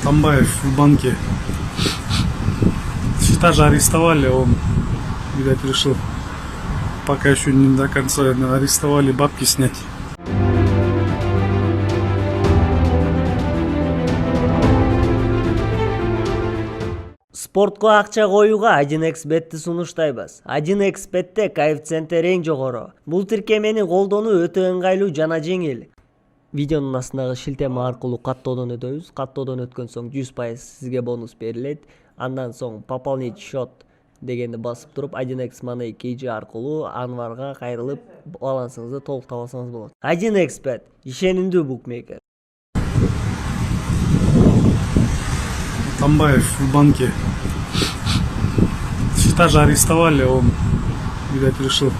Тамбаев в банке. Счета же арестовали, он, видать, решил пока еще не до конца арестовали, бабки снять. Спортко акча коюуга 1xbetти сунуштайбыз. 1xbetте коэффициенти эң жогору. Бул тиркемени колдонуу өтө ыңгайлуу жана жеңил. Видеонун астындагы шилтеме аркылуу каттоодон өтөбүз. Каттоодон өткөн соң 100% сизге бонус берилет. Андан соң пополнить счет дегенди басып туруп 1x Money KG аркылуу Анварга кайрылып балансыңызды толук таба алсаңыз болот. 1xbet ишенимдүү букмекер. Тамбаев в банке. Счета же арестовали, он, видать, решил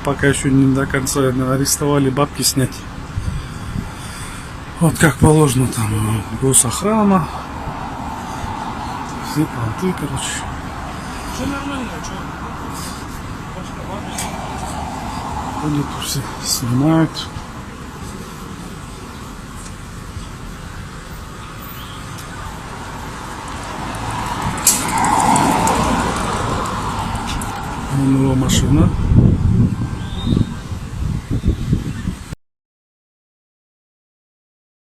пока еще не до конца арестовали, бабки снять. Вот как положено, там госохрана, все понты, короче. Все нормально, что? Ходят все, снимают. Вон его машина.